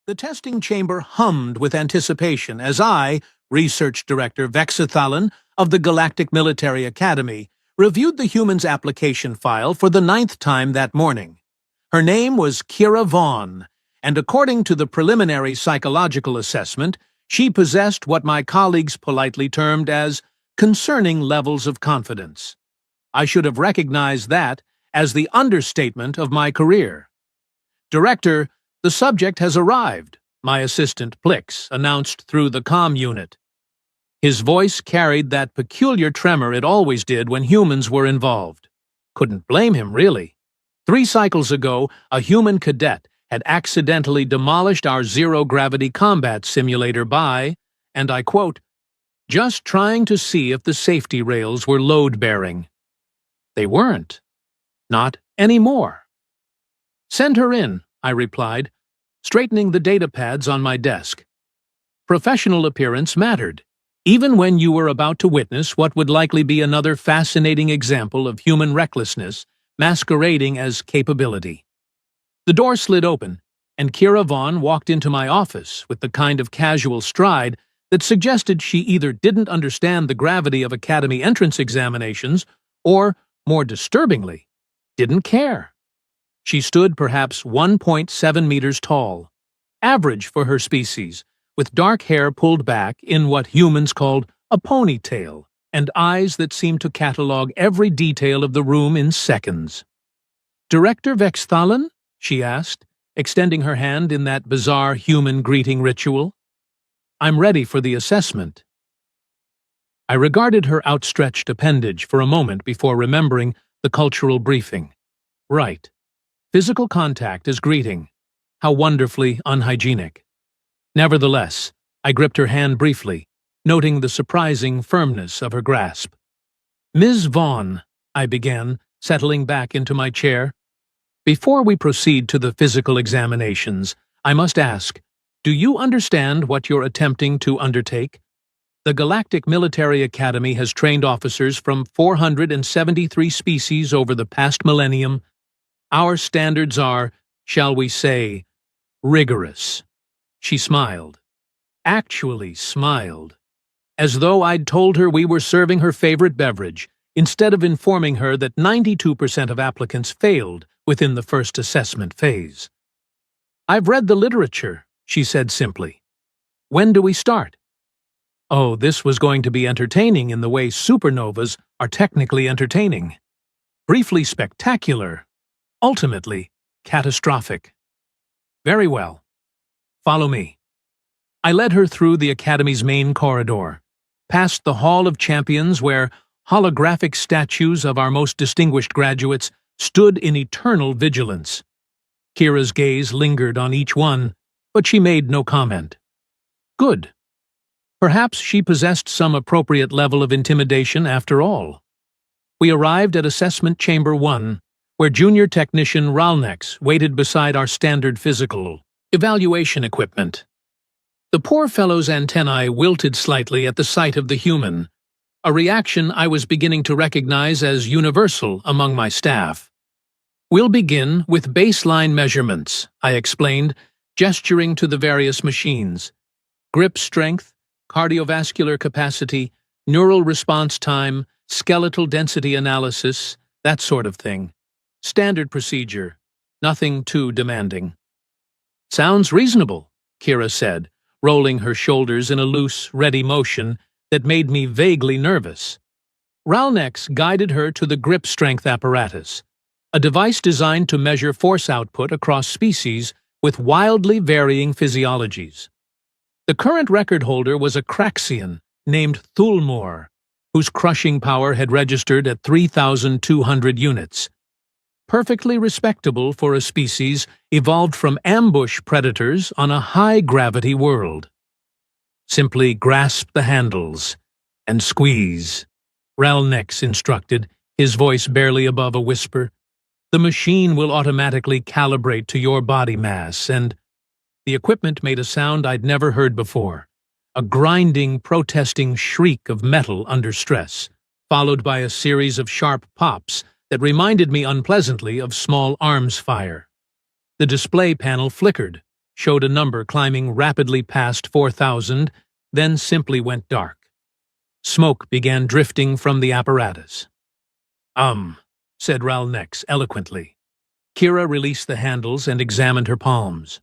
The testing chamber hummed with anticipation as I, Research Director Vexathalan of the Galactic Military Academy, reviewed the human's application file for the 9th time that morning. Her name was Kira Vaughn, and according to the preliminary psychological assessment, she possessed what my colleagues politely termed as concerning levels of confidence. I should have recognized that as the understatement of my career. "Director, the subject has arrived," my assistant Plix announced through the comm unit. His voice carried that peculiar tremor it always did when humans were involved. Couldn't blame him, really. 3 cycles ago, a human cadet had accidentally demolished our zero-gravity combat simulator by, and I quote, "just trying to see if the safety rails were load-bearing." They weren't. Not anymore. "Send her in," I replied, straightening the data pads on my desk. Professional appearance mattered, even when you were about to witness what would likely be another fascinating example of human recklessness masquerading as capability. The door slid open, and Kira Vaughn walked into my office with the kind of casual stride that suggested she either didn't understand the gravity of academy entrance examinations or, more disturbingly, didn't care. She stood perhaps 1.7 meters tall, average for her species, with dark hair pulled back in what humans called a ponytail, and eyes that seemed to catalog every detail of the room in seconds. "Director Vexthalan?" she asked, extending her hand in that bizarre human greeting ritual. "I'm ready for the assessment." I regarded her outstretched appendage for a moment before remembering the cultural briefing. Right. Physical contact is greeting. How wonderfully unhygienic. Nevertheless, I gripped her hand briefly, noting the surprising firmness of her grasp. "Ms. Vaughn," I began, settling back into my chair. "Before we proceed to the physical examinations, I must ask, do you understand what you're attempting to undertake? The Galactic Military Academy has trained officers from 473 species over the past millennium. Our standards are, shall we say, rigorous." She smiled. Actually smiled. As though I'd told her we were serving her favorite beverage, instead of informing her that 92% of applicants failed within the first assessment phase. "I've read the literature," she said simply. "When do we start?" Oh, this was going to be entertaining in the way supernovas are technically entertaining. Briefly spectacular. Ultimately catastrophic. "Very well. Follow me." I led her through the Academy's main corridor, past the Hall of Champions where holographic statues of our most distinguished graduates stood in eternal vigilance. Kira's gaze lingered on each one, but she made no comment. Good. Perhaps she possessed some appropriate level of intimidation after all. We arrived at Assessment Chamber 1, where Junior Technician Ralnex waited beside our standard physical evaluation equipment. The poor fellow's antennae wilted slightly at the sight of the human, a reaction I was beginning to recognize as universal among my staff. "We'll begin with baseline measurements," I explained, gesturing to the various machines. "Grip strength, cardiovascular capacity, neural response time, skeletal density analysis, that sort of thing. Standard procedure, nothing too demanding." "Sounds reasonable," Kira said, rolling her shoulders in a loose, ready motion that made me vaguely nervous. Ralnex guided her to the grip strength apparatus, a device designed to measure force output across species with wildly varying physiologies. The current record holder was a Craxian named Thulmor, whose crushing power had registered at 3,200 units. Perfectly respectable for a species evolved from ambush predators on a high-gravity world. "Simply grasp the handles and squeeze," Ralnex instructed, his voice barely above a whisper. "The machine will automatically calibrate to your body mass and—" The equipment made a sound I'd never heard before, a grinding, protesting shriek of metal under stress, followed by a series of sharp pops that reminded me unpleasantly of small arms fire. The display panel flickered, showed a number climbing rapidly past 4,000, then simply went dark. Smoke began drifting from the apparatus. Said Ralnex eloquently. Kira released the handles and examined her palms.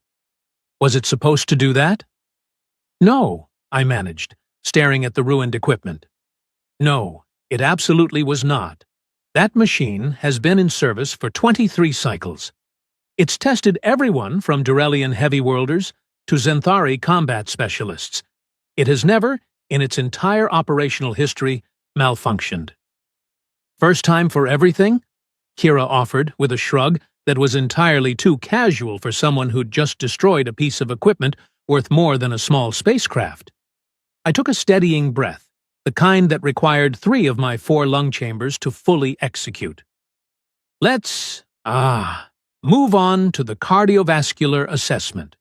Was it supposed to do that? No, I managed, staring at the ruined equipment. No, it absolutely was not. That machine has been in service for 23 cycles. It's tested everyone from Durelian heavy worlders to Zenthari combat specialists. It has never, in its entire operational history, malfunctioned. First time for everything? Kira offered, with a shrug that was entirely too casual for someone who'd just destroyed a piece of equipment worth more than a small spacecraft. I took a steadying breath, the kind that required 3 of my 4 lung chambers to fully execute. Let's, move on to the cardiovascular assessment.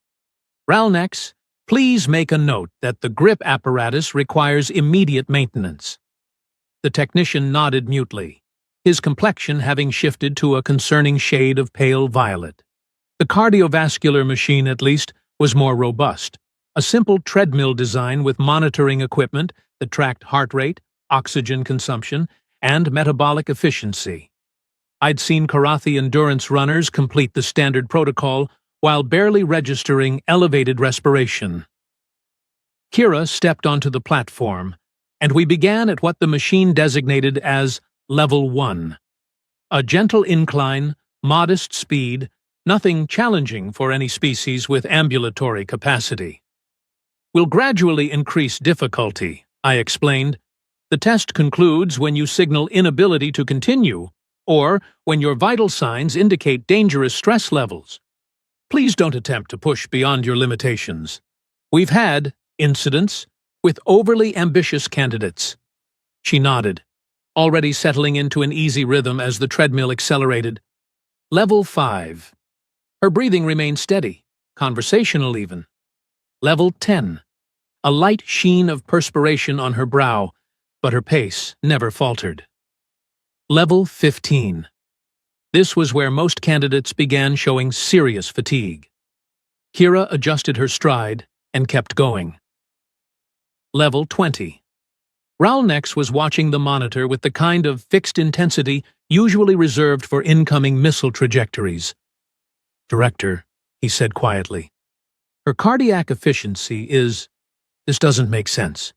Ralnex, please make a note that the grip apparatus requires immediate maintenance. The technician nodded mutely, his complexion having shifted to a concerning shade of pale violet. The cardiovascular machine, at least, was more robust, a simple treadmill design with monitoring equipment that tracked heart rate, oxygen consumption, and metabolic efficiency. I'd seen Karathi endurance runners complete the standard protocol while barely registering elevated respiration. Kira stepped onto the platform, and we began at what the machine designated as Level 1. A gentle incline, modest speed, nothing challenging for any species with ambulatory capacity. We'll gradually increase difficulty, I explained. The test concludes when you signal inability to continue, or when your vital signs indicate dangerous stress levels. Please don't attempt to push beyond your limitations. We've had incidents with overly ambitious candidates. She nodded, already settling into an easy rhythm as the treadmill accelerated. Level 5. Her breathing remained steady, conversational even. Level 10. A light sheen of perspiration on her brow, but her pace never faltered. Level 15. This was where most candidates began showing serious fatigue. Kira adjusted her stride and kept going. Level 20. Ralnex was watching the monitor with the kind of fixed intensity usually reserved for incoming missile trajectories. Director, he said quietly, her cardiac efficiency is... This doesn't make sense.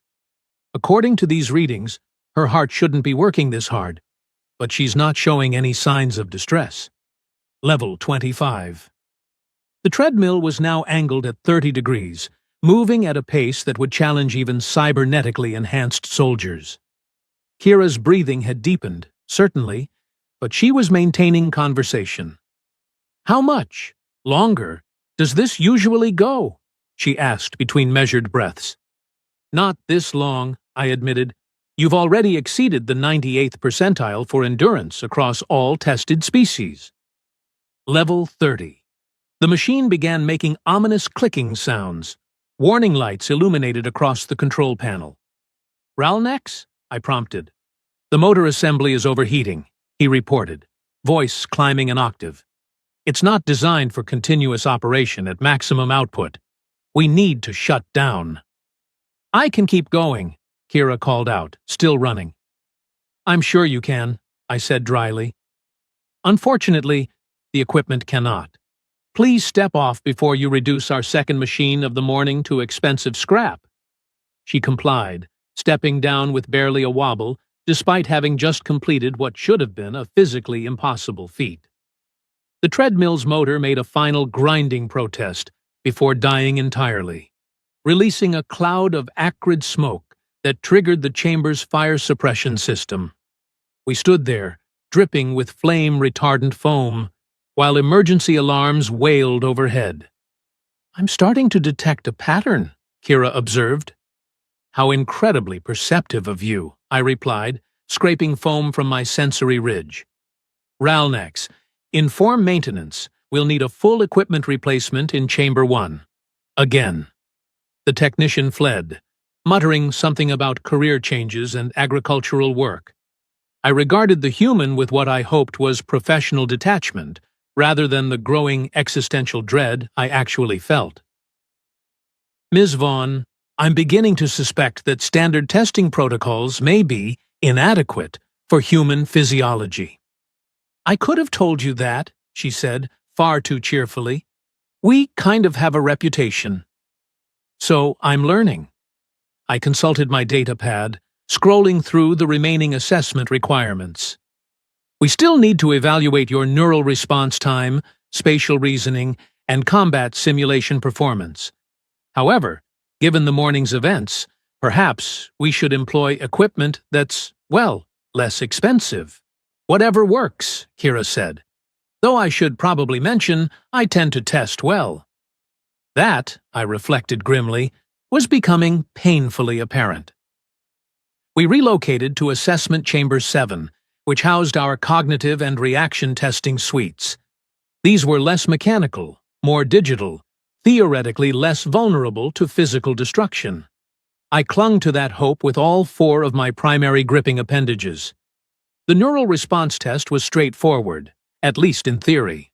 According to these readings, her heart shouldn't be working this hard, but she's not showing any signs of distress. Level 25. The treadmill was now angled at 30 degrees, moving at a pace that would challenge even cybernetically enhanced soldiers. Kira's breathing had deepened, certainly, but she was maintaining conversation. How much longer does this usually go? She asked between measured breaths. Not this long, I admitted. You've already exceeded the 98th percentile for endurance across all tested species. Level 30. The machine began making ominous clicking sounds. Warning lights illuminated across the control panel. Ralnex? I prompted. The motor assembly is overheating, he reported, voice climbing an octave. It's not designed for continuous operation at maximum output. We need to shut down. I can keep going, Kira called out, still running. I'm sure you can, I said dryly. Unfortunately, the equipment cannot. Please step off before you reduce our second machine of the morning to expensive scrap. She complied, stepping down with barely a wobble, despite having just completed what should have been a physically impossible feat. The treadmill's motor made a final grinding protest before dying entirely, releasing a cloud of acrid smoke that triggered the chamber's fire suppression system. We stood there, dripping with flame-retardant foam, while emergency alarms wailed overhead. I'm starting to detect a pattern, Kira observed. How incredibly perceptive of you, I replied, scraping foam from my sensory ridge. Ralnex, inform maintenance. We'll need a full equipment replacement in Chamber 1. Again. The technician fled, muttering something about career changes and agricultural work. I regarded the human with what I hoped was professional detachment, rather than the growing existential dread I actually felt. Ms. Vaughn, I'm beginning to suspect that standard testing protocols may be inadequate for human physiology. I could have told you that, she said, far too cheerfully. We kind of have a reputation. So I'm learning. I consulted my data pad, scrolling through the remaining assessment requirements. We still need to evaluate your neural response time, spatial reasoning, and combat simulation performance. However, given the morning's events, perhaps we should employ equipment that's, well, less expensive. Whatever works, Kira said. Though I should probably mention, I tend to test well. That, I reflected grimly, was becoming painfully apparent. We relocated to Assessment Chamber 7, which housed our cognitive and reaction testing suites. These were less mechanical, more digital, theoretically less vulnerable to physical destruction. I clung to that hope with all 4 of my primary gripping appendages. The neural response test was straightforward, at least in theory.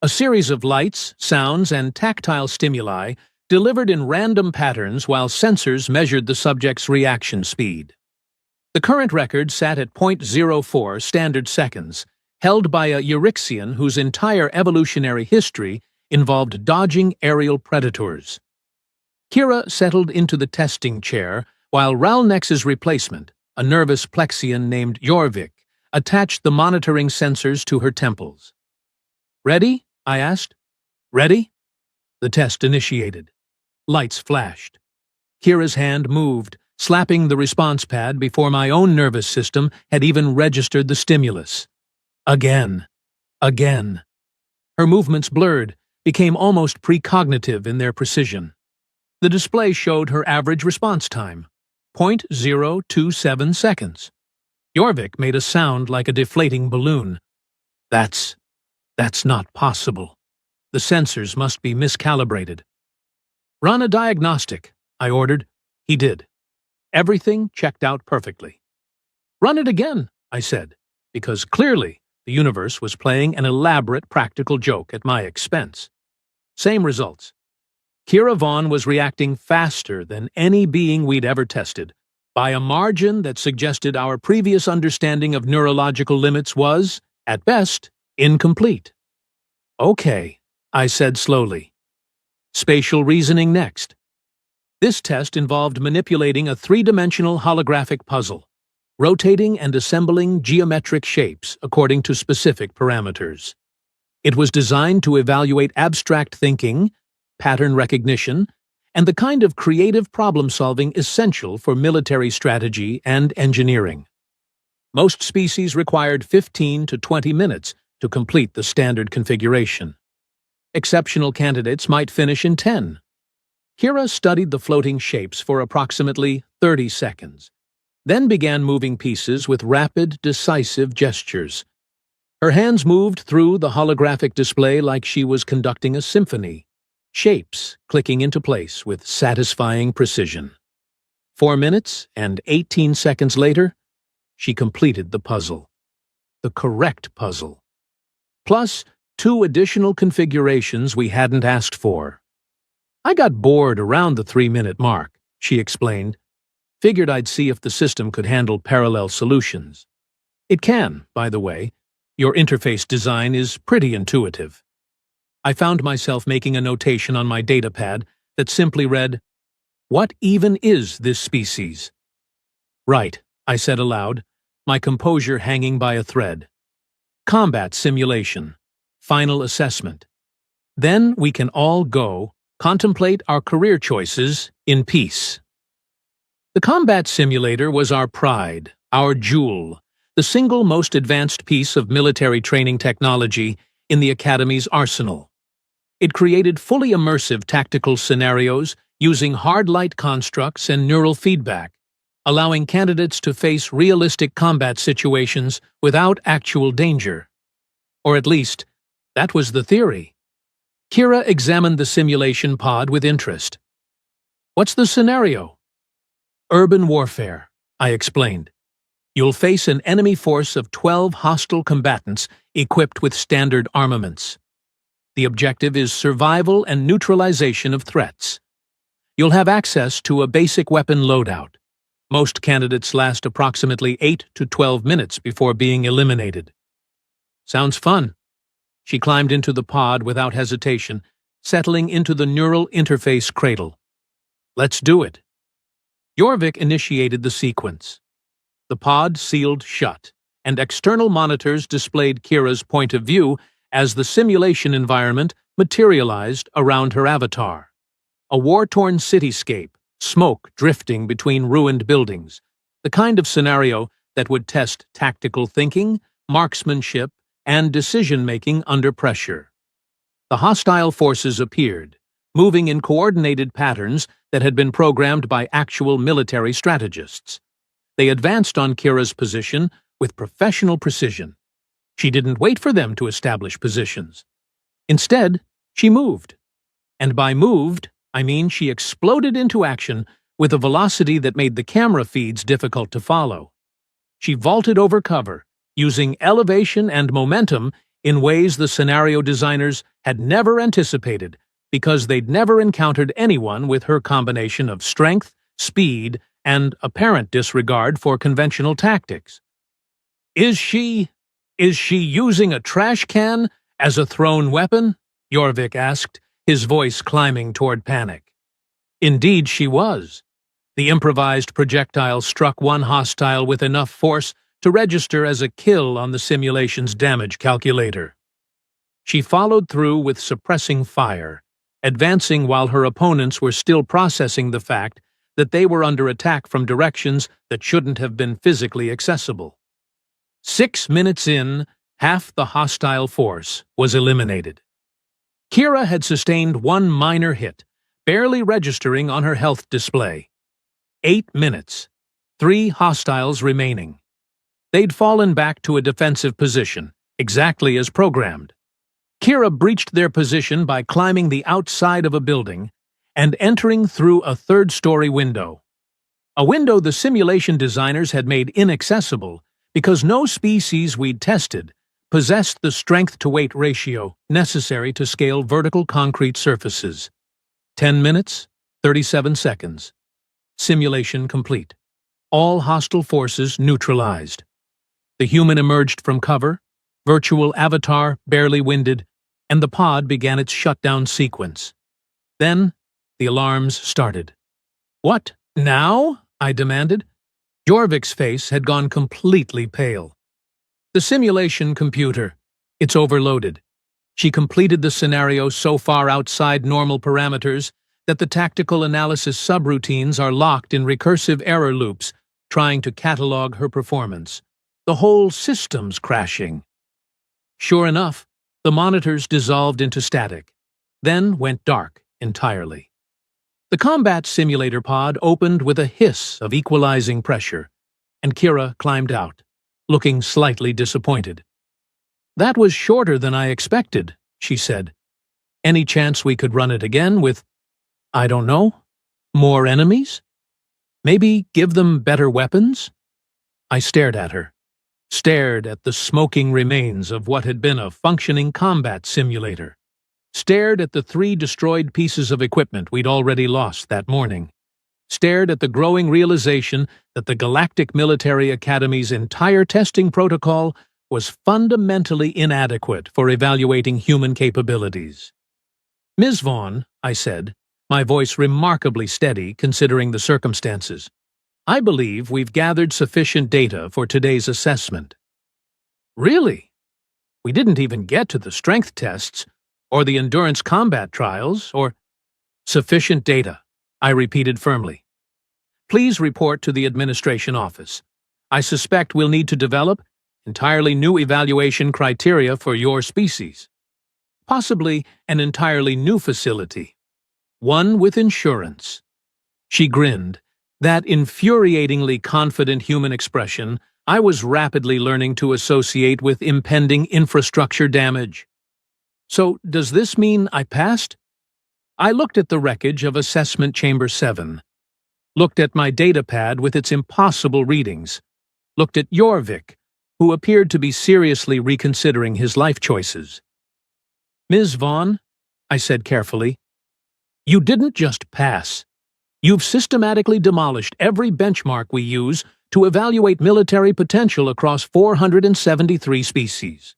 A series of lights, sounds, and tactile stimuli delivered in random patterns while sensors measured the subject's reaction speed. The current record sat at 0.04 standard seconds, held by a Euryxian whose entire evolutionary history involved dodging aerial predators. Kira settled into the testing chair, while Ralnex's replacement, a nervous Plexian named Jorvik, attached the monitoring sensors to her temples. "Ready?" I asked. "Ready?" The test initiated. Lights flashed. Kira's hand moved, slapping the response pad before my own nervous system had even registered the stimulus. Again. Again. Her movements blurred, became almost precognitive in their precision. The display showed her average response time, 0.027 seconds. Jorvik made a sound like a deflating balloon. That's not possible. The sensors must be miscalibrated. "Run a diagnostic," I ordered. He did. Everything checked out perfectly. "Run it again," I said, because clearly the universe was playing an elaborate practical joke at my expense. Same results. Kira Vaughn was reacting faster than any being we'd ever tested, by a margin that suggested our previous understanding of neurological limits was, at best, incomplete. "Okay," I said slowly. "Spatial reasoning next." This test involved manipulating a 3-dimensional holographic puzzle, rotating and assembling geometric shapes according to specific parameters. It was designed to evaluate abstract thinking, pattern recognition, and the kind of creative problem-solving essential for military strategy and engineering. Most species required 15 to 20 minutes to complete the standard configuration. Exceptional candidates might finish in 10. Kira studied the floating shapes for approximately 30 seconds, then began moving pieces with rapid, decisive gestures. Her hands moved through the holographic display like she was conducting a symphony, shapes clicking into place with satisfying precision. 4 minutes and 18 seconds later, she completed the puzzle. The correct puzzle. Plus 2 additional configurations we hadn't asked for. "I got bored around the 3-minute mark," she explained. "Figured I'd see if the system could handle parallel solutions. It can, by the way. Your interface design is pretty intuitive." I found myself making a notation on my datapad that simply read, "What even is this species?" "Right," I said aloud, my composure hanging by a thread. "Combat simulation. Final assessment. Then we can all go contemplate our career choices in peace." The combat simulator was our pride, our jewel, the single most advanced piece of military training technology in the Academy's arsenal. It created fully immersive tactical scenarios using hard light constructs and neural feedback, allowing candidates to face realistic combat situations without actual danger. Or at least, that was the theory. Kira examined the simulation pod with interest. "What's the scenario?" "Urban warfare," I explained. "You'll face an enemy force of 12 hostile combatants equipped with standard armaments. The objective is survival and neutralization of threats. You'll have access to a basic weapon loadout. Most candidates last approximately 8 to 12 minutes before being eliminated. Sounds fun. She climbed into the pod without hesitation, settling into the neural interface cradle. Let's do it. Jorvik initiated the sequence. The pod sealed shut, and external monitors displayed Kira's point of view as the simulation environment materialized around her avatar. A war-torn cityscape, smoke drifting between ruined buildings, the kind of scenario that would test tactical thinking, marksmanship, and decision-making under pressure. The hostile forces appeared, moving in coordinated patterns that had been programmed by actual military strategists. They advanced on Kira's position with professional precision. She didn't wait for them to establish positions. Instead, she moved. And by moved, I mean she exploded into action with a velocity that made the camera feeds difficult to follow. She vaulted over cover, using elevation and momentum in ways the scenario designers had never anticipated because they'd never encountered anyone with her combination of strength, speed, and apparent disregard for conventional tactics. Is she using a trash can as a thrown weapon? Jorvik asked, his voice climbing toward panic. Indeed she was. The improvised projectile struck one hostile with enough force to register as a kill on the simulation's damage calculator. She followed through with suppressing fire, advancing while her opponents were still processing the fact that they were under attack from directions that shouldn't have been physically accessible. 6 minutes in, half the hostile force was eliminated. Kira had sustained one minor hit, barely registering on her health display. 8 minutes, 3 hostiles remaining. They'd fallen back to a defensive position, exactly as programmed. Kira breached their position by climbing the outside of a building and entering through a third-story window. A window the simulation designers had made inaccessible because no species we'd tested possessed the strength-to-weight ratio necessary to scale vertical concrete surfaces. 10 minutes, 37 seconds. Simulation complete. All hostile forces neutralized. The human emerged from cover, virtual avatar barely winded, and the pod began its shutdown sequence. Then, the alarms started. What, now? I demanded. Jorvik's face had gone completely pale. The simulation computer. It's overloaded. She completed the scenario so far outside normal parameters that the tactical analysis subroutines are locked in recursive error loops, trying to catalog her performance. The whole system's crashing. Sure enough, the monitors dissolved into static, then went dark entirely. The combat simulator pod opened with a hiss of equalizing pressure, and Kira climbed out, looking slightly disappointed. That was shorter than I expected, she said. Any chance we could run it again with, I don't know, more enemies? Maybe give them better weapons? I stared at her, stared at the smoking remains of what had been a functioning combat simulator, stared at the 3 destroyed pieces of equipment we'd already lost that morning, stared at the growing realization that the Galactic Military Academy's entire testing protocol was fundamentally inadequate for evaluating human capabilities. Ms. Vaughn, I said, my voice remarkably steady considering the circumstances, I believe we've gathered sufficient data for today's assessment. Really? We didn't even get to the strength tests, or the endurance combat trials, or sufficient data, I repeated firmly. Please report to the administration office. I suspect we'll need to develop entirely new evaluation criteria for your species. Possibly an entirely new facility. One with insurance. She grinned, that infuriatingly confident human expression I was rapidly learning to associate with impending infrastructure damage. So, does this mean I passed? I looked at the wreckage of Assessment Chamber 7, looked at my datapad with its impossible readings, looked at Jorvik, who appeared to be seriously reconsidering his life choices. Ms. Vaughn, I said carefully, you didn't just pass, You've systematically demolished every benchmark we use to evaluate military potential across 473 species.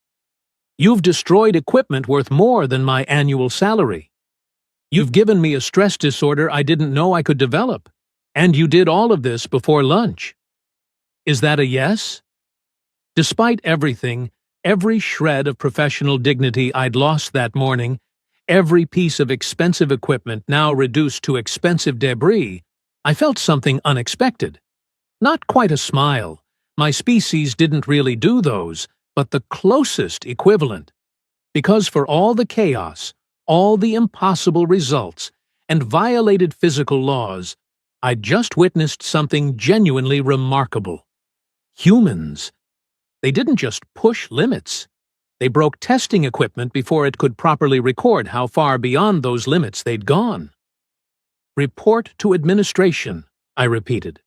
You've destroyed equipment worth more than my annual salary. You've given me a stress disorder I didn't know I could develop. And you did all of this before lunch. Is that a yes? Despite everything, every shred of professional dignity I'd lost that morning, every piece of expensive equipment now reduced to expensive debris, I felt something unexpected. Not quite a smile. My species didn't really do those, but the closest equivalent. Because for all the chaos, all the impossible results, and violated physical laws, I'd just witnessed something genuinely remarkable. Humans. They didn't just push limits. They broke testing equipment before it could properly record how far beyond those limits they'd gone. Report to administration, I repeated.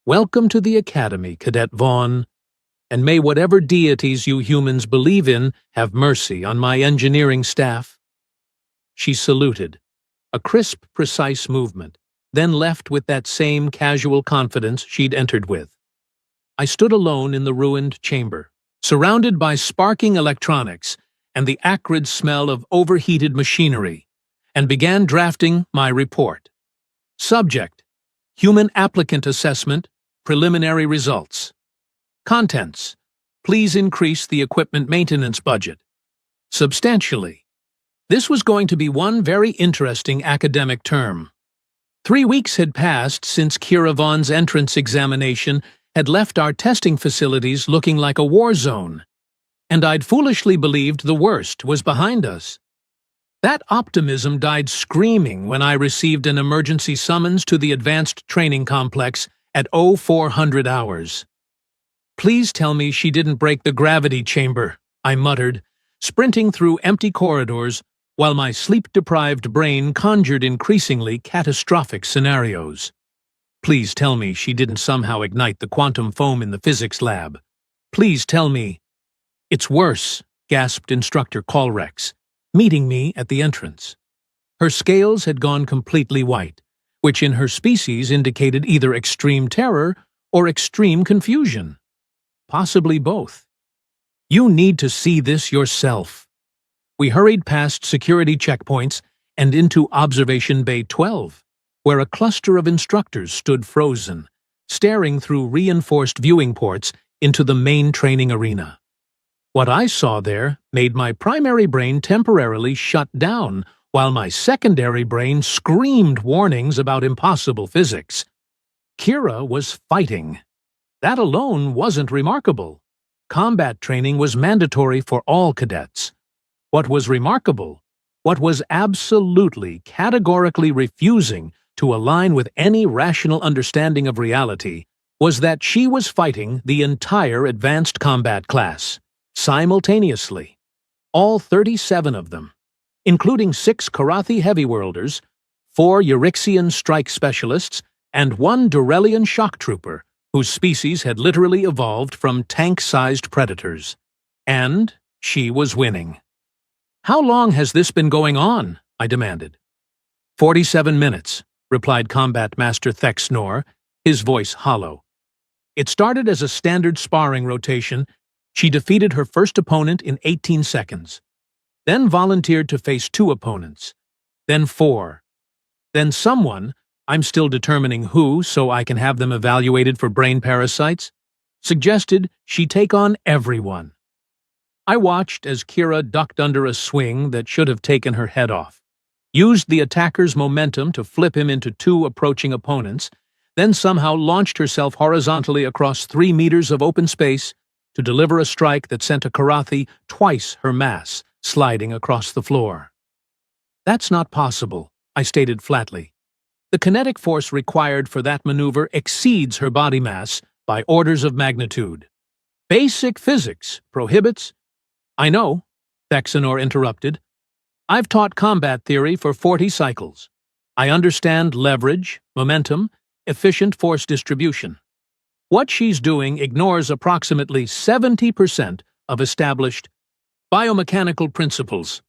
Welcome to the Academy, Cadet Vaughn. And may whatever deities you humans believe in have mercy on my engineering staff. She saluted, a crisp, precise movement, then left with that same casual confidence she'd entered with. I stood alone in the ruined chamber, surrounded by sparking electronics and the acrid smell of overheated machinery, and began drafting my report. Subject: Human Applicant Assessment, Preliminary Results. Contents: Please increase the equipment maintenance budget. Substantially. This was going to be one very interesting academic term. 3 weeks had passed since Kira Vaughn's entrance examination had left our testing facilities looking like a war zone, and I'd foolishly believed the worst was behind us. That optimism died screaming when I received an emergency summons to the Advanced Training Complex at 0400 hours. Please tell me she didn't break the gravity chamber, I muttered, sprinting through empty corridors while my sleep-deprived brain conjured increasingly catastrophic scenarios. Please tell me she didn't somehow ignite the quantum foam in the physics lab. Please tell me. It's worse, gasped Instructor Colrex, meeting me at the entrance. Her scales had gone completely white, which in her species indicated either extreme terror or extreme confusion. Possibly both. You need to see this yourself. We hurried past security checkpoints and into Observation Bay 12, where a cluster of instructors stood frozen, staring through reinforced viewing ports into the main training arena. What I saw there made my primary brain temporarily shut down, while my secondary brain screamed warnings about impossible physics. Kira was fighting. That alone wasn't remarkable. Combat training was mandatory for all cadets. What was remarkable, what was absolutely, categorically refusing to align with any rational understanding of reality, was that she was fighting the entire advanced combat class, simultaneously. All 37 of them, including 6 Karathi heavy-worlders, 4 Euryxian strike specialists, and 1 Durelian shock trooper, whose species had literally evolved from tank-sized predators. And she was winning. How long has this been going on? I demanded. 47 minutes, replied Combat Master Thexnor, his voice hollow. It started as a standard sparring rotation. She defeated her first opponent in 18 seconds. Then volunteered to face 2 opponents. Then 4. Then someone, I'm still determining who so I can have them evaluated for brain parasites, suggested she take on everyone. I watched as Kira ducked under a swing that should have taken her head off, used the attacker's momentum to flip him into 2 approaching opponents, then somehow launched herself horizontally across 3 meters of open space to deliver a strike that sent a Karathi twice her mass sliding across the floor. That's not possible, I stated flatly. The kinetic force required for that maneuver exceeds her body mass by orders of magnitude. Basic physics prohibits— I know, Thexnor interrupted. I've taught combat theory for 40 cycles. I understand leverage, momentum, efficient force distribution. What she's doing ignores approximately 70% of established biomechanical principles.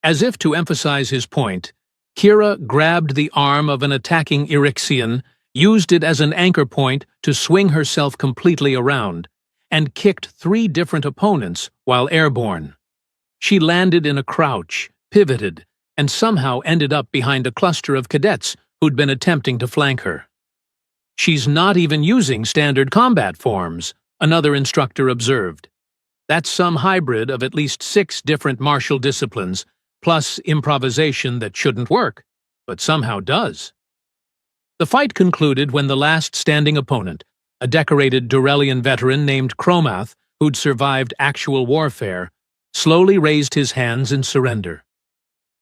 As if to emphasize his point, Kira grabbed the arm of an attacking Irixian, used it as an anchor point to swing herself completely around, and kicked 3 different opponents while airborne. She landed in a crouch, pivoted, and somehow ended up behind a cluster of cadets who'd been attempting to flank her. "She's not even using standard combat forms," another instructor observed. "That's some hybrid of at least 6 different martial disciplines, plus improvisation that shouldn't work, but somehow does." The fight concluded when the last standing opponent, a decorated Durelian veteran named Chromath, who'd survived actual warfare, slowly raised his hands in surrender.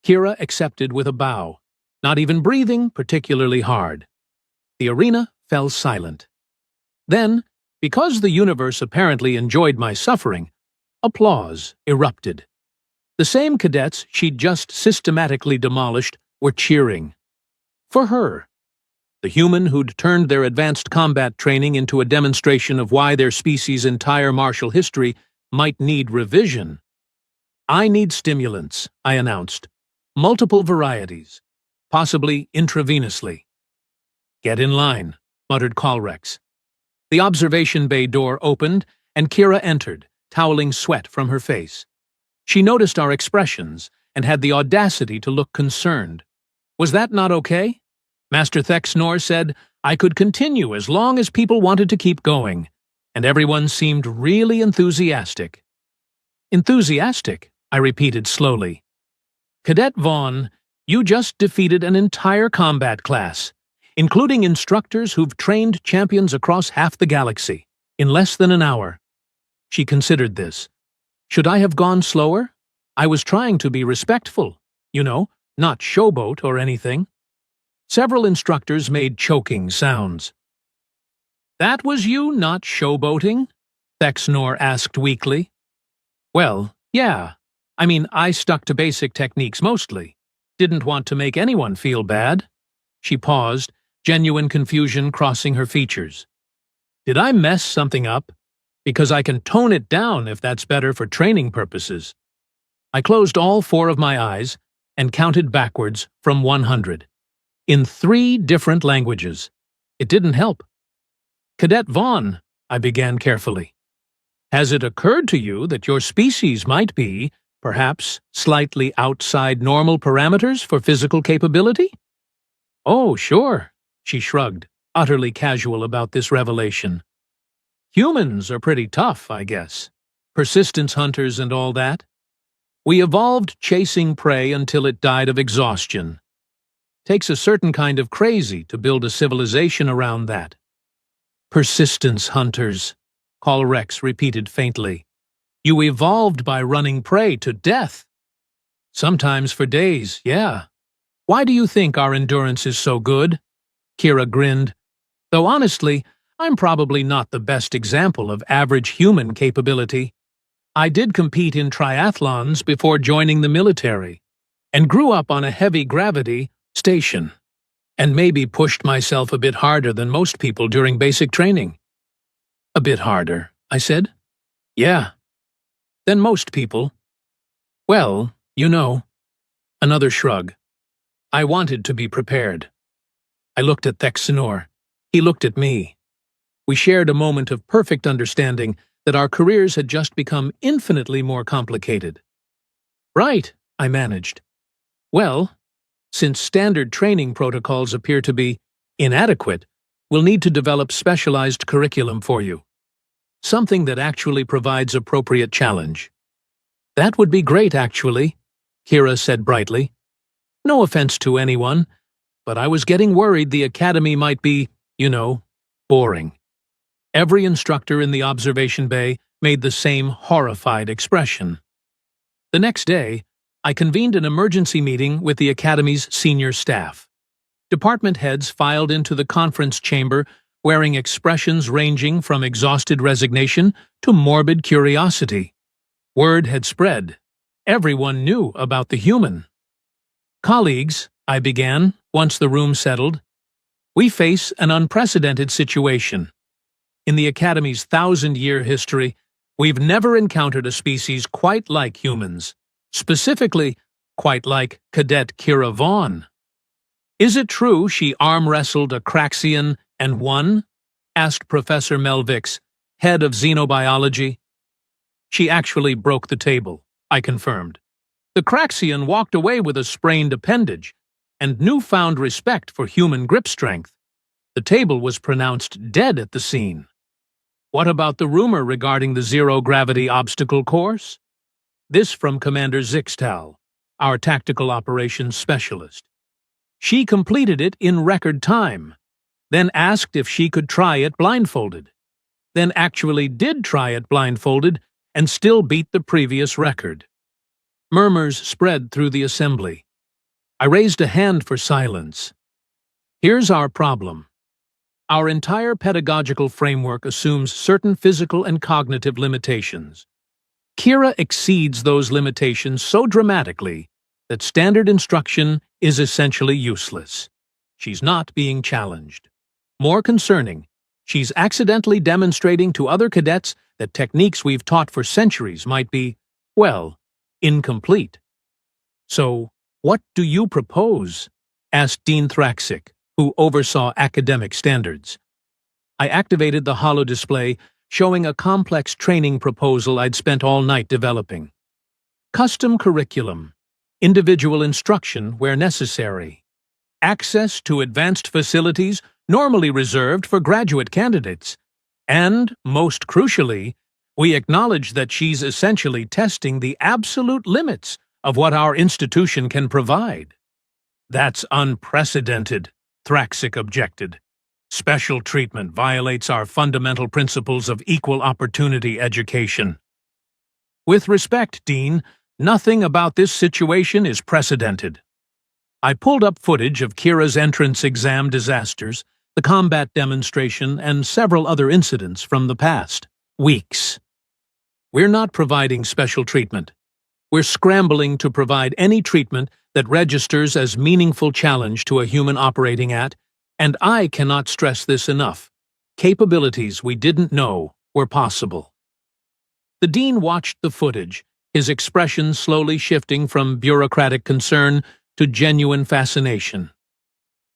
Kira accepted with a bow, not even breathing particularly hard. The arena fell silent. Then, because the universe apparently enjoyed my suffering, applause erupted. The same cadets she'd just systematically demolished were cheering. For her. The human who'd turned their advanced combat training into a demonstration of why their species' entire martial history might need revision. "I need stimulants," I announced. "Multiple varieties, possibly intravenously." "Get in line," muttered Colrex. The observation bay door opened, and Kira entered, toweling sweat from her face. She noticed our expressions and had the audacity to look concerned. Was that not okay? Master Thexnor said I could continue as long as people wanted to keep going, and everyone seemed really enthusiastic. "Enthusiastic?" I repeated slowly. "Cadet Vaughn, you just defeated an entire combat class, including instructors who've trained champions across half the galaxy, in less than an hour." She considered this. "Should I have gone slower? I was trying to be respectful, not showboat or anything." Several instructors made choking sounds. "That was you not showboating?" Thexnor asked weakly. "Well, yeah. I stuck to basic techniques mostly. Didn't want to make anyone feel bad." She paused, genuine confusion crossing her features. "Did I mess something up? Because I can tone it down if that's better for training purposes." I closed all 4 of my eyes and counted backwards from 100. In 3 different languages. It didn't help. "Cadet Vaughn," I began carefully, "has it occurred to you that your species might be, perhaps, slightly outside normal parameters for physical capability?" "Oh, sure," she shrugged, utterly casual about this revelation. "Humans are pretty tough, I guess. Persistence hunters and all that. We evolved chasing prey until it died of exhaustion. Takes a certain kind of crazy to build a civilization around that." "Persistence hunters," Colrex repeated faintly. "You evolved by running prey to death." "Sometimes for days, yeah. Why do you think our endurance is so good?" Kira grinned. "Though honestly, I'm probably not the best example of average human capability. I did compete in triathlons before joining the military, and grew up on a heavy gravity station, and maybe pushed myself a bit harder than most people during basic training." "A bit harder," I said. "Yeah. Than most people." "Well, Another shrug. I wanted to be prepared. I looked at Thexnor. He looked at me. We shared a moment of perfect understanding that our careers had just become infinitely more complicated. "Right," I managed. "Well, since standard training protocols appear to be inadequate, we'll need to develop specialized curriculum for you. Something that actually provides appropriate challenge." "That would be great, actually," Kira said brightly. "No offense to anyone, but I was getting worried the academy might be, boring." Every instructor in the observation bay made the same horrified expression. The next day, I convened an emergency meeting with the Academy's senior staff. Department heads filed into the conference chamber wearing expressions ranging from exhausted resignation to morbid curiosity. Word had spread. Everyone knew about the human. "Colleagues," I began, once the room settled, "we face an unprecedented situation. In the Academy's 1,000-year history, we've never encountered a species quite like humans. Specifically, quite like Cadet Kira Vaughn." Is it true she arm-wrestled a Craxian and won? Asked Professor Melvix, head of xenobiology. She actually broke the table, I confirmed. The Craxian walked away with a sprained appendage and newfound respect for human grip strength. The table was pronounced dead at the scene. What about the rumor regarding the zero-gravity obstacle course? This from Commander Zixtal, our tactical operations specialist. She completed it in record time, then asked if she could try it blindfolded, then actually did try it blindfolded and still beat the previous record. Murmurs spread through the assembly. I raised a hand for silence. Here's our problem. Our entire pedagogical framework assumes certain physical and cognitive limitations. Kira exceeds those limitations so dramatically that standard instruction is essentially useless. She's not being challenged. More concerning, she's accidentally demonstrating to other cadets that techniques we've taught for centuries might be, well, incomplete. So, what do you propose? Asked Dean Thraxic, who oversaw academic standards. I activated the holo display, showing a complex training proposal I'd spent all night developing. Custom curriculum, individual instruction where necessary, access to advanced facilities normally reserved for graduate candidates, and, most crucially, we acknowledge that she's essentially testing the absolute limits of what our institution can provide. That's unprecedented, Thraxic objected. Special treatment violates our fundamental principles of equal opportunity education. With respect, Dean, nothing about this situation is precedented. I pulled up footage of Kira's entrance exam disasters, the combat demonstration, and several other incidents from the past weeks. We're not providing special treatment. We're scrambling to provide any treatment that registers as meaningful challenge to a human operating at, and I cannot stress this enough, capabilities we didn't know were possible. The dean watched the footage, his expression slowly shifting from bureaucratic concern to genuine fascination.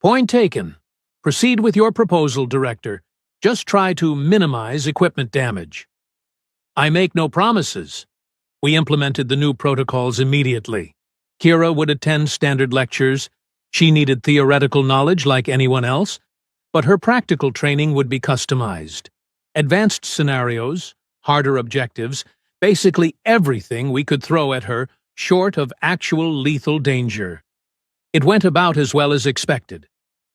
Point taken. Proceed with your proposal, Director. Just try to minimize equipment damage. I make no promises. We implemented the new protocols immediately. Kira would attend standard lectures. She needed theoretical knowledge like anyone else, but her practical training would be customized. Advanced scenarios, harder objectives, basically everything we could throw at her short of actual lethal danger. It went about as well as expected.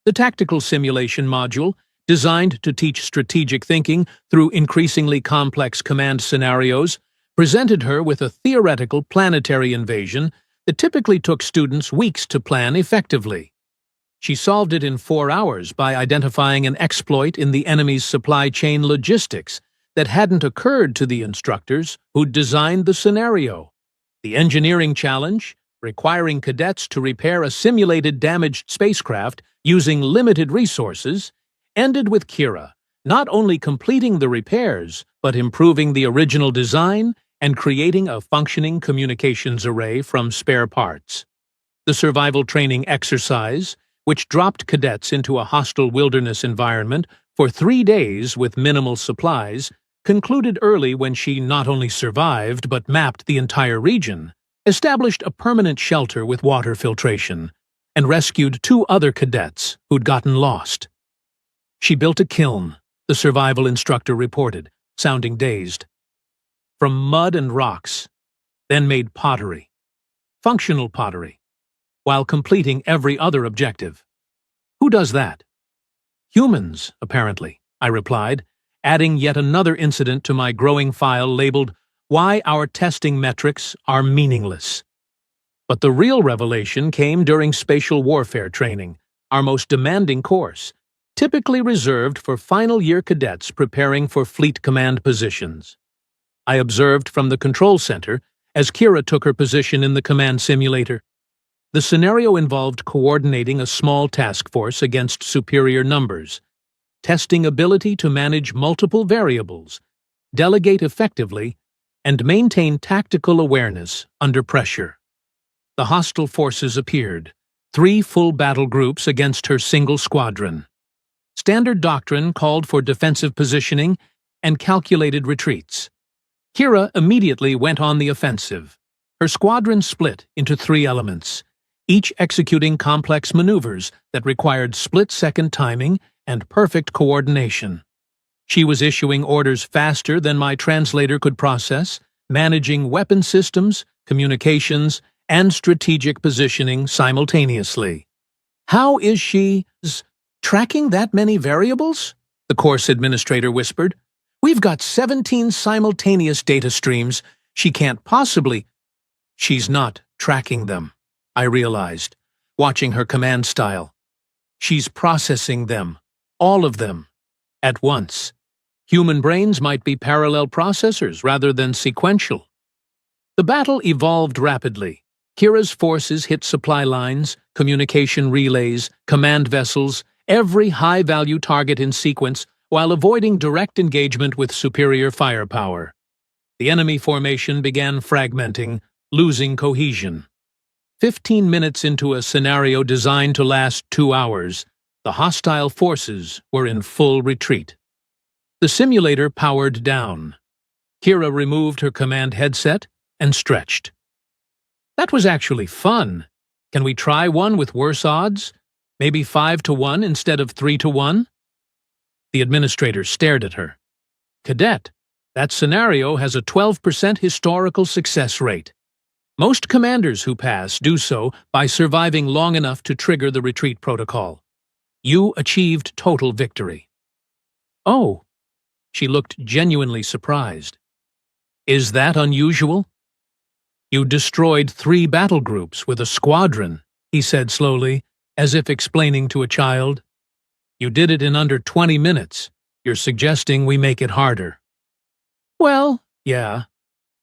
The tactical simulation module, designed to teach strategic thinking through increasingly complex command scenarios, presented her with a theoretical planetary invasion that typically took students weeks to plan effectively. She solved it in 4 hours by identifying an exploit in the enemy's supply chain logistics that hadn't occurred to the instructors who'd designed the scenario. The engineering challenge, requiring cadets to repair a simulated damaged spacecraft using limited resources, ended with Kira not only completing the repairs, but improving the original design and creating a functioning communications array from spare parts. The survival training exercise, which dropped cadets into a hostile wilderness environment for 3 days with minimal supplies, concluded early when she not only survived but mapped the entire region, established a permanent shelter with water filtration, and rescued 2 other cadets who'd gotten lost. She built a kiln, the survival instructor reported, sounding dazed. From mud and rocks, then made pottery, functional pottery, while completing every other objective. Who does that? Humans, apparently, I replied, adding yet another incident to my growing file labeled Why Our Testing Metrics Are Meaningless. But the real revelation came during spatial warfare training, our most demanding course, typically reserved for final-year cadets preparing for fleet command positions. I observed from the control center as Kira took her position in the command simulator. The scenario involved coordinating a small task force against superior numbers, testing ability to manage multiple variables, delegate effectively, and maintain tactical awareness under pressure. The hostile forces appeared, 3 full battle groups against her single squadron. Standard doctrine called for defensive positioning and calculated retreats. Kira immediately went on the offensive. Her squadron split into 3 elements, each executing complex maneuvers that required split-second timing and perfect coordination. She was issuing orders faster than my translator could process, managing weapon systems, communications, and strategic positioning simultaneously. How is she tracking that many variables? The course administrator whispered. We've got 17 simultaneous data streams. She can't possibly. She's not tracking them, I realized, watching her command style. She's processing them, all of them, at once. Human brains might be parallel processors rather than sequential. The battle evolved rapidly. Kira's forces hit supply lines, communication relays, command vessels, every high-value target in sequence while avoiding direct engagement with superior firepower. The enemy formation began fragmenting, losing cohesion. 15 minutes into a scenario designed to last 2 hours, the hostile forces were in full retreat. The simulator powered down. Kira removed her command headset and stretched. That was actually fun. Can we try one with worse odds? Maybe 5-1 instead of 3-1? The administrator stared at her. Cadet, that scenario has a 12% historical success rate. Most commanders who pass do so by surviving long enough to trigger the retreat protocol. You achieved total victory. Oh, she looked genuinely surprised. Is that unusual? You destroyed 3 battle groups with a squadron, he said slowly, as if explaining to a child. You did it in under 20 minutes. You're suggesting we make it harder. Well, yeah.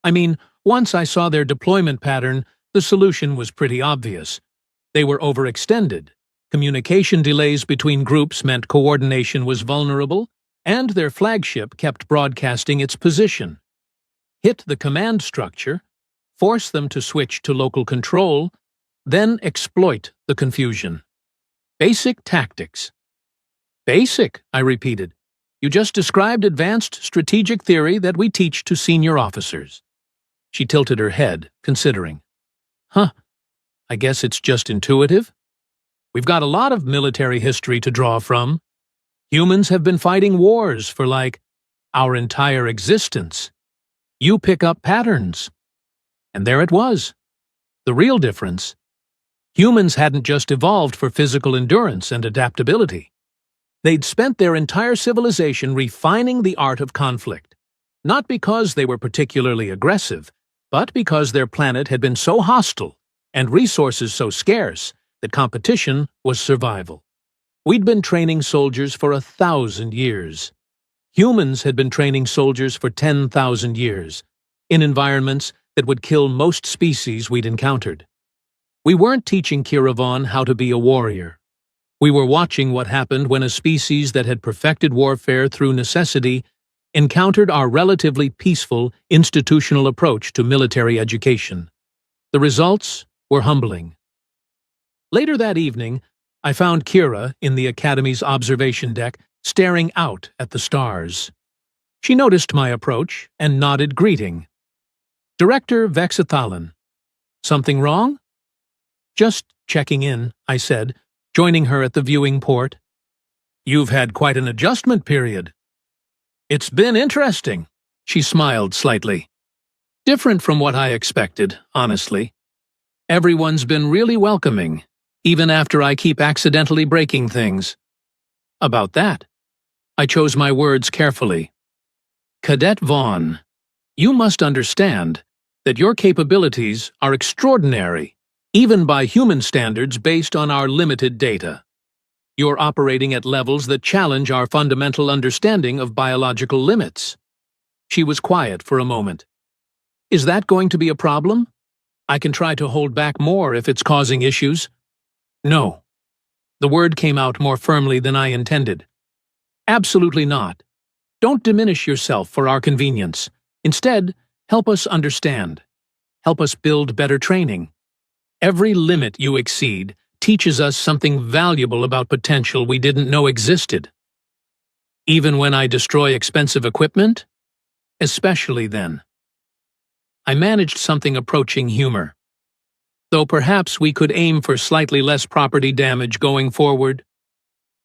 I mean, once I saw their deployment pattern, the solution was pretty obvious. They were overextended. Communication delays between groups meant coordination was vulnerable, and their flagship kept broadcasting its position. Hit the command structure, force them to switch to local control, then exploit the confusion. Basic tactics. Basic, I repeated. You just described advanced strategic theory that we teach to senior officers. She tilted her head, considering. Huh, I guess it's just intuitive. We've got a lot of military history to draw from. Humans have been fighting wars for, our entire existence. You pick up patterns. And there it was. The real difference. Humans hadn't just evolved for physical endurance and adaptability. They'd spent their entire civilization refining the art of conflict, not because they were particularly aggressive, but because their planet had been so hostile and resources so scarce that competition was survival. We'd been training soldiers for 1,000 years. Humans had been training soldiers for 10,000 years, in environments that would kill most species we'd encountered. We weren't teaching Kira Vaughn how to be a warrior. We were watching what happened when a species that had perfected warfare through necessity encountered our relatively peaceful, institutional approach to military education. The results were humbling. Later that evening, I found Kira in the Academy's observation deck, staring out at the stars. She noticed my approach and nodded greeting. Director Vexathalan. Something wrong? Just checking in, I said, joining her at the viewing port. You've had quite an adjustment period. It's been interesting, she smiled slightly. Different from what I expected, honestly. Everyone's been really welcoming, even after I keep accidentally breaking things. About that, I chose my words carefully. Cadet Vaughn, you must understand that your capabilities are extraordinary, even by human standards based on our limited data. You're operating at levels that challenge our fundamental understanding of biological limits. She was quiet for a moment. Is that going to be a problem? I can try to hold back more if it's causing issues. No. The word came out more firmly than I intended. Absolutely not. Don't diminish yourself for our convenience. Instead, help us understand. Help us build better training. Every limit you exceed teaches us something valuable about potential we didn't know existed. Even when I destroy expensive equipment? Especially then. I managed something approaching humor. Though perhaps we could aim for slightly less property damage going forward.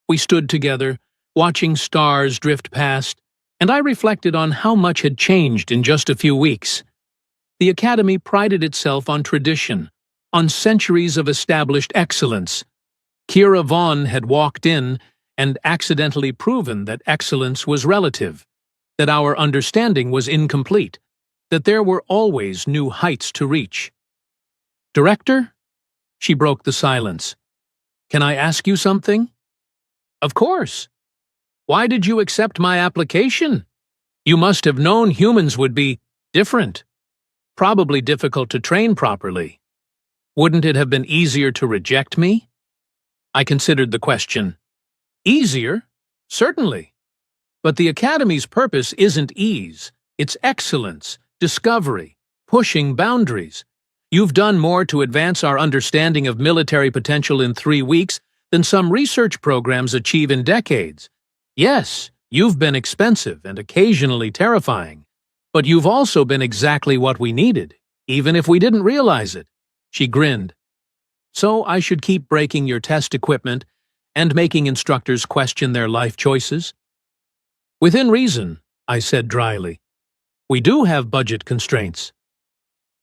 We stood together, watching stars drift past, and I reflected on how much had changed in just a few weeks. The Academy prided itself on tradition, on centuries of established excellence. Kira Vaughn had walked in and accidentally proven that excellence was relative, that our understanding was incomplete, that there were always new heights to reach. "Director?" She broke the silence. "Can I ask you something?" "Of course. Why did you accept my application? You must have known humans would be different. Probably difficult to train properly. Wouldn't it have been easier to reject me?" I considered the question. Easier? Certainly. But the Academy's purpose isn't ease. It's excellence, discovery, pushing boundaries. You've done more to advance our understanding of military potential in 3 weeks than some research programs achieve in decades. Yes, you've been expensive and occasionally terrifying. But you've also been exactly what we needed, even if we didn't realize it. She grinned. So I should keep breaking your test equipment and making instructors question their life choices? Within reason, I said dryly. We do have budget constraints.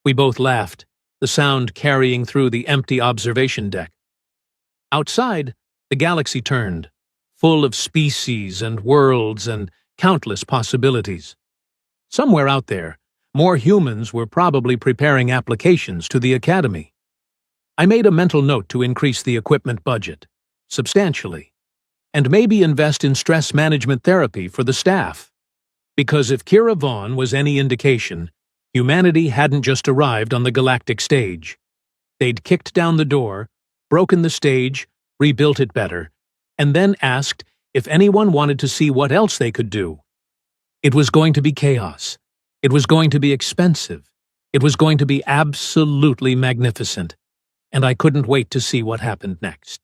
We both laughed, the sound carrying through the empty observation deck. Outside, the galaxy turned, full of species and worlds and countless possibilities. Somewhere out there, more humans were probably preparing applications to the Academy. I made a mental note to increase the equipment budget, substantially, and maybe invest in stress management therapy for the staff. Because if Kira Vaughn was any indication, humanity hadn't just arrived on the galactic stage. They'd kicked down the door, broken the stage, rebuilt it better, and then asked if anyone wanted to see what else they could do. It was going to be chaos. It was going to be expensive. It was going to be absolutely magnificent. And I couldn't wait to see what happened next.